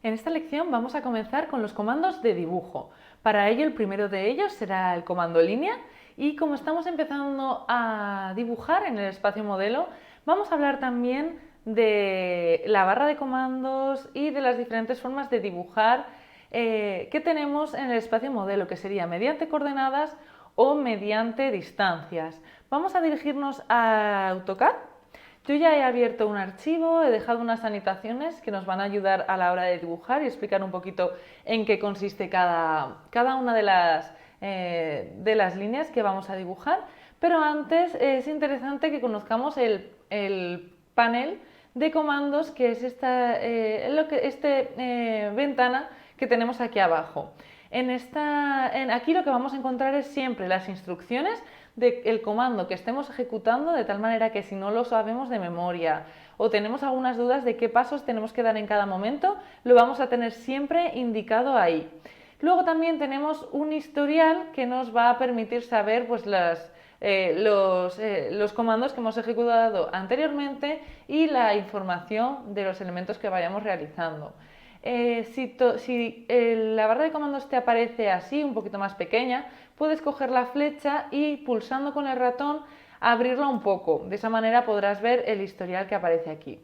En esta lección vamos a comenzar con los comandos de dibujo. Para ello, el primero de ellos será el comando línea y como estamos empezando a dibujar en el espacio modelo, vamos a hablar también de la barra de comandos y de las diferentes formas de dibujar que tenemos en el espacio modelo, que sería mediante coordenadas o mediante distancias. Vamos a dirigirnos a AutoCAD. Yo ya he abierto un archivo, he dejado unas anotaciones que nos van a ayudar a la hora de dibujar y explicar un poquito en qué consiste cada una de las líneas que vamos a dibujar. Pero antes es interesante que conozcamos el panel de comandos, que es esta ventana que tenemos aquí abajo. Aquí lo que vamos a encontrar es siempre las instrucciones del comando que estemos ejecutando, de tal manera que si no lo sabemos de memoria o tenemos algunas dudas de qué pasos tenemos que dar en cada momento, lo vamos a tener siempre indicado ahí. Luego también tenemos un historial que nos va a permitir saber pues, los comandos que hemos ejecutado anteriormente y la información de los elementos que vayamos realizando. Si la barra de comandos te aparece así, un poquito más pequeña, puedes coger la flecha y pulsando con el ratón abrirla un poco. De esa manera podrás ver el historial que aparece aquí.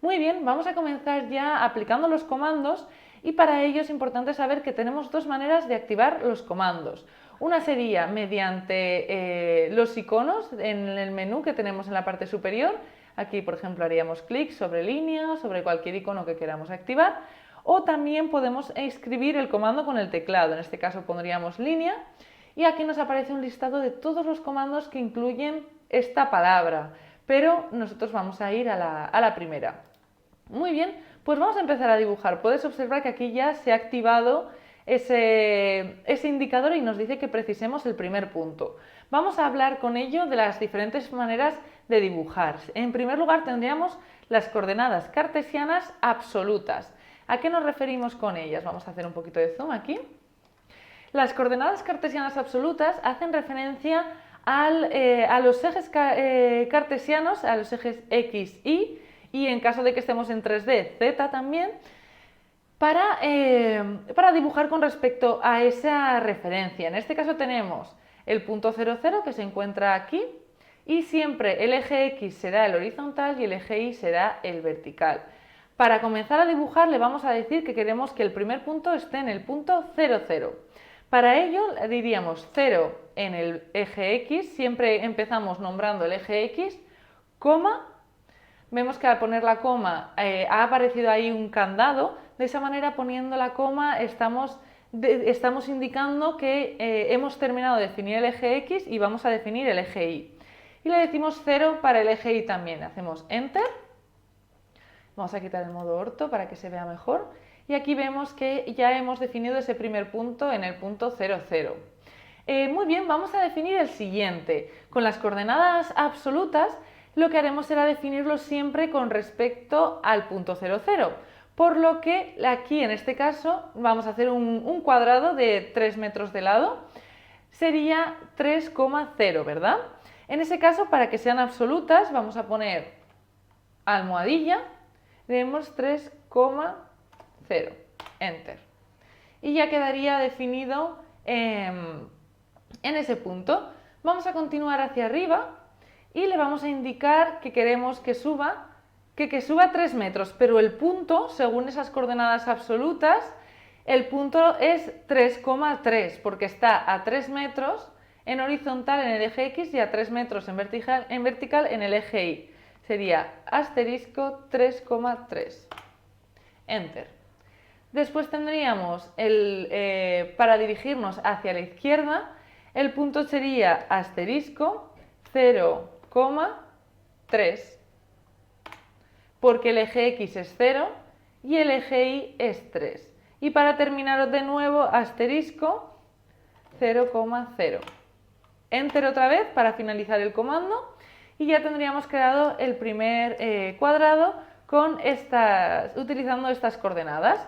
Muy bien, vamos a comenzar ya aplicando los comandos y para ello es importante saber que tenemos dos maneras de activar los comandos. Una sería mediante los iconos en el menú que tenemos en la parte superior. Aquí, por ejemplo, haríamos clic sobre línea, sobre cualquier icono que queramos activar. O también podemos escribir el comando con el teclado. En este caso pondríamos línea y aquí nos aparece un listado de todos los comandos que incluyen esta palabra. Pero nosotros vamos a ir a la primera. Muy bien, pues vamos a empezar a dibujar. Puedes observar que aquí ya se ha activado ese indicador y nos dice que precisemos el primer punto. Vamos a hablar con ello de las diferentes maneras de dibujar. En primer lugar tendríamos las coordenadas cartesianas absolutas. ¿A qué nos referimos con ellas? Vamos a hacer un poquito de zoom aquí. Las coordenadas cartesianas absolutas hacen referencia a los ejes cartesianos, a los ejes X, y en caso de que estemos en 3D, Z también, para dibujar con respecto a esa referencia. En este caso tenemos el punto 0, 0 que se encuentra aquí y siempre el eje X será el horizontal y el eje Y será el vertical. Para comenzar a dibujar le vamos a decir que queremos que el primer punto esté en el punto 0, 0. Para ello diríamos 0 en el eje X, siempre empezamos nombrando el eje X, coma. Vemos que al poner la coma ha aparecido ahí un candado. De esa manera, poniendo la coma, estamos indicando que hemos terminado de definir el eje X y vamos a definir el eje Y. Y le decimos 0 para el eje Y también. Hacemos Enter. Vamos a quitar el modo orto para que se vea mejor. Y aquí vemos que ya hemos definido ese primer punto en el punto 0, 0. Muy bien, vamos a definir el siguiente. Con las coordenadas absolutas, lo que haremos será definirlo siempre con respecto al punto 0, 0. Por lo que aquí, en este caso, vamos a hacer un cuadrado de 3 metros de lado. Sería 3,0, ¿verdad? En ese caso, para que sean absolutas, vamos a poner almohadilla. Tenemos 3,0. Enter. Y ya quedaría definido en ese punto. Vamos a continuar hacia arriba y le vamos a indicar que queremos que suba 3 metros, pero el punto, según esas coordenadas absolutas, el punto es 3,3 porque está a 3 metros en horizontal en el eje X y a 3 metros en vertical en el eje Y. Sería asterisco 3,3. Enter. Después tendríamos para dirigirnos hacia la izquierda, el punto sería asterisco 0,3, porque el eje X es 0 y el eje Y es 3. Y para terminar de nuevo, asterisco 0,0. Enter otra vez para finalizar el comando y ya tendríamos creado el primer cuadrado utilizando estas coordenadas.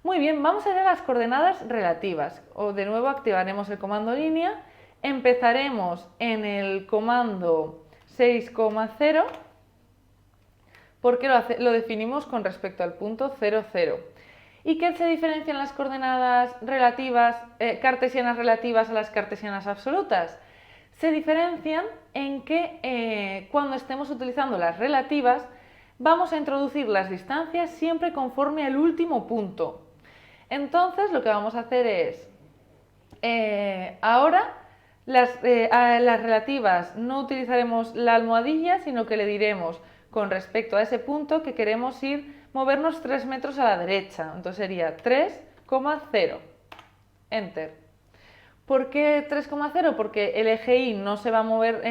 Muy bien, vamos a ver las coordenadas relativas. De nuevo activaremos el comando línea. Empezaremos en el comando 6,0 porque lo definimos con respecto al punto 0, 0. ¿Y qué se diferencian las coordenadas relativas, cartesianas relativas a las cartesianas absolutas? Se diferencian en que cuando estemos utilizando las relativas vamos a introducir las distancias siempre conforme al último punto. Entonces lo que vamos a hacer es, ahora a las relativas no utilizaremos la almohadilla, sino que le diremos con respecto a ese punto que queremos movernos 3 metros a la derecha. Entonces sería 3,0. Enter. ¿Por qué 3,0? Porque el eje Y no se va a mover,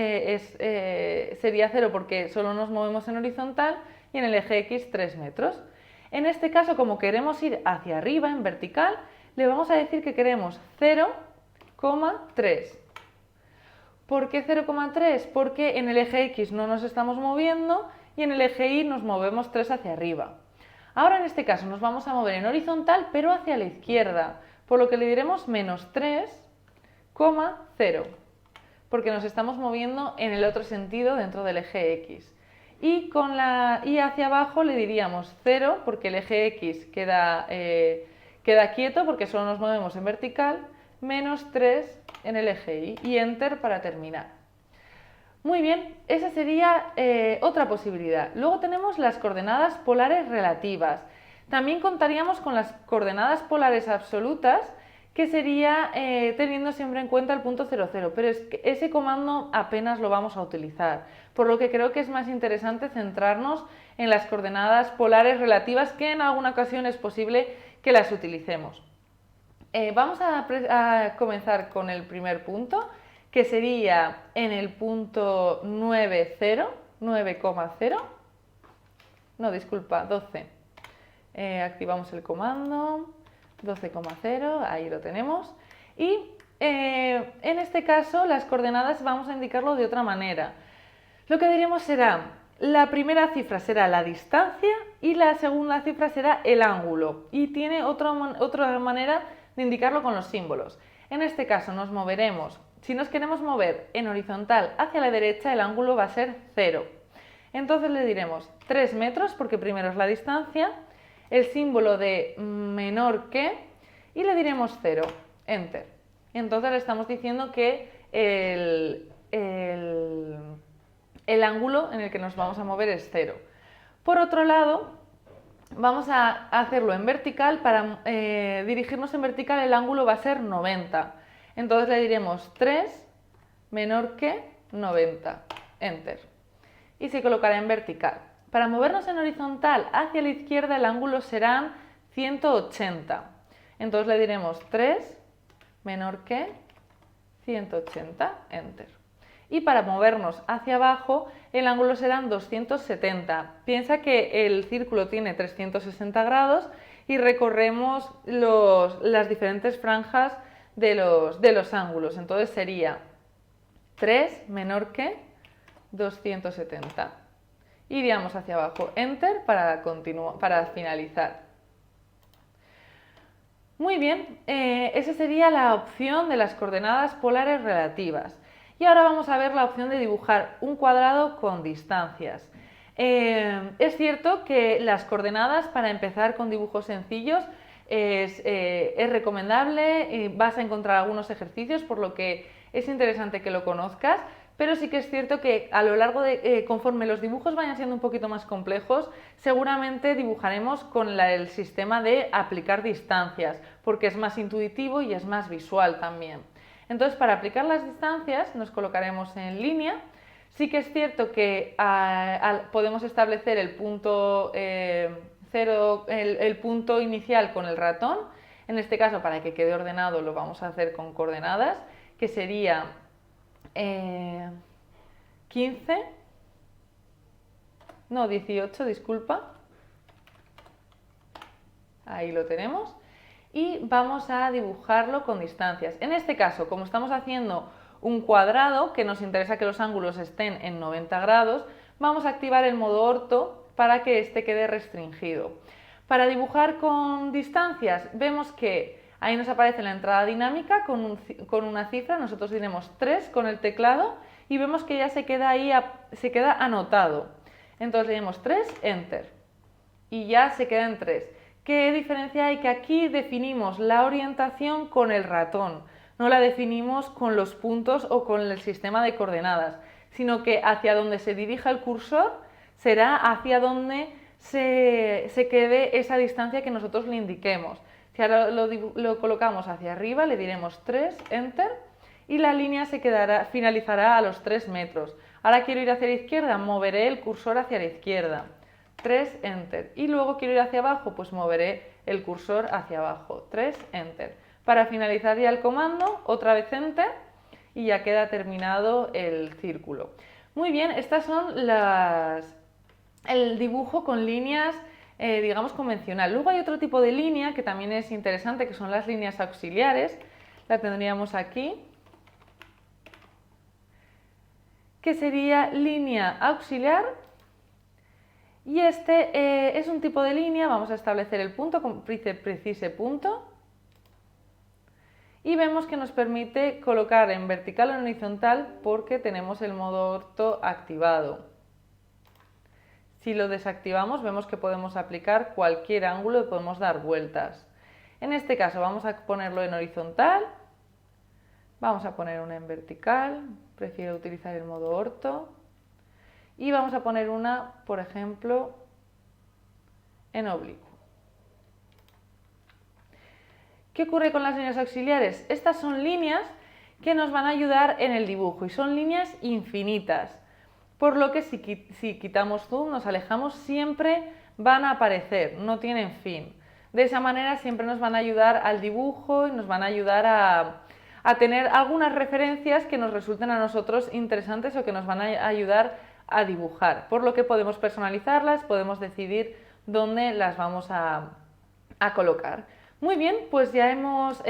sería 0 porque solo nos movemos en horizontal, y en el eje X 3 metros. En este caso, como queremos ir hacia arriba en vertical, le vamos a decir que queremos 0,3. ¿Por qué 0,3? Porque en el eje X no nos estamos moviendo y en el eje Y nos movemos 3 hacia arriba. Ahora en este caso nos vamos a mover en horizontal pero hacia la izquierda, por lo que le diremos menos 3,0, porque nos estamos moviendo en el otro sentido dentro del eje X. Y hacia abajo le diríamos 0, porque el eje X queda quieto porque solo nos movemos en vertical, menos 3 en el eje Y, y Enter para terminar. Muy bien, esa sería otra posibilidad. Luego tenemos las coordenadas polares relativas. También contaríamos con las coordenadas polares absolutas, que sería teniendo siempre en cuenta el punto 0, 0, pero es que ese comando apenas lo vamos a utilizar, por lo que creo que es más interesante centrarnos en las coordenadas polares relativas, que en alguna ocasión es posible que las utilicemos. Vamos a comenzar con el primer punto, que sería en el punto 9,0, no, disculpa, 12. Activamos el comando 12,0, ahí lo tenemos. Y en este caso las coordenadas vamos a indicarlo de otra manera. Lo que diremos será, la primera cifra será la distancia y la segunda cifra será el ángulo. Y tiene otra manera de indicarlo con los símbolos. En este caso nos moveremos, si nos queremos mover en horizontal hacia la derecha, el ángulo va a ser 0. Entonces le diremos 3 metros, porque primero es la distancia, el símbolo de menor que, y le diremos 0, Enter. Entonces le estamos diciendo que el ángulo en el que nos vamos a mover es 0. Por otro lado, vamos a hacerlo en vertical. Para dirigirnos en vertical el ángulo va a ser 90. Entonces le diremos 3 menor que 90, Enter. Y se colocará en vertical. Para movernos en horizontal hacia la izquierda el ángulo serán 180. Entonces le diremos 3 menor que 180, Enter. Y para movernos hacia abajo el ángulo serán 270. Piensa que el círculo tiene 360 grados y recorremos las diferentes franjas de los ángulos. Entonces sería 3 menor que 270. Iríamos hacia abajo, Enter para finalizar. Muy bien, esa sería la opción de las coordenadas polares relativas. Y ahora vamos a ver la opción de dibujar un cuadrado con distancias. Es cierto que las coordenadas, para empezar con dibujos sencillos, es recomendable, vas a encontrar algunos ejercicios, por lo que es interesante que lo conozcas, pero sí que es cierto que a lo largo conforme los dibujos vayan siendo un poquito más complejos, seguramente dibujaremos con el sistema de aplicar distancias, porque es más intuitivo y es más visual también. Entonces, para aplicar las distancias nos colocaremos en línea. Sí que es cierto que podemos establecer el punto 0, el punto inicial con el ratón. En este caso, para que quede ordenado, lo vamos a hacer con coordenadas, que sería 18, disculpa. Ahí lo tenemos. Y vamos a dibujarlo con distancias. En este caso, como estamos haciendo un cuadrado, que nos interesa que los ángulos estén en 90 grados, vamos a activar el modo orto para que este quede restringido. Para dibujar con distancias, vemos que ahí nos aparece la entrada dinámica con una cifra, nosotros diremos 3 con el teclado y vemos que ya se queda ahí, se queda anotado. Entonces le damos 3, Enter, y ya se queda en 3. ¿Qué diferencia hay? Que aquí definimos la orientación con el ratón, no la definimos con los puntos o con el sistema de coordenadas, sino que hacia donde se dirija el cursor será hacia donde se quede esa distancia que nosotros le indiquemos. Si ahora lo colocamos hacia arriba, le diremos 3, Enter, y la línea finalizará a los 3 metros. Ahora quiero ir hacia la izquierda, moveré el cursor hacia la izquierda. 3, Enter. Y luego quiero ir hacia abajo, pues moveré el cursor hacia abajo. 3, Enter. Para finalizar ya el comando, otra vez Enter y ya queda terminado el círculo. Muy bien, estas son el dibujo con líneas, digamos, convencional. Luego hay otro tipo de línea que también es interesante, que son las líneas auxiliares. La tendríamos aquí, que sería línea auxiliar. Y este es un tipo de línea, vamos a establecer el punto con precise punto. Y vemos que nos permite colocar en vertical o en horizontal porque tenemos el modo orto activado. Si lo desactivamos, vemos que podemos aplicar cualquier ángulo y podemos dar vueltas. En este caso vamos a ponerlo en horizontal, vamos a poner una en vertical, prefiero utilizar el modo orto, y vamos a poner una, por ejemplo, en oblicuo. ¿Qué ocurre con las líneas auxiliares? Estas son líneas que nos van a ayudar en el dibujo y son líneas infinitas, por lo que si quitamos zoom, nos alejamos, siempre van a aparecer, no tienen fin. De esa manera siempre nos van a ayudar al dibujo y nos van a ayudar a tener algunas referencias que nos resulten a nosotros interesantes o que nos van a ayudar a dibujar, por lo que podemos personalizarlas, podemos decidir dónde las vamos a colocar. Muy bien, pues ya hemos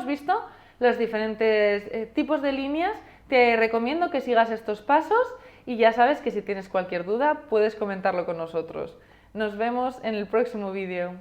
visto los diferentes tipos de líneas. Te recomiendo que sigas estos pasos y ya sabes que si tienes cualquier duda puedes comentarlo con nosotros. Nos vemos en el próximo vídeo.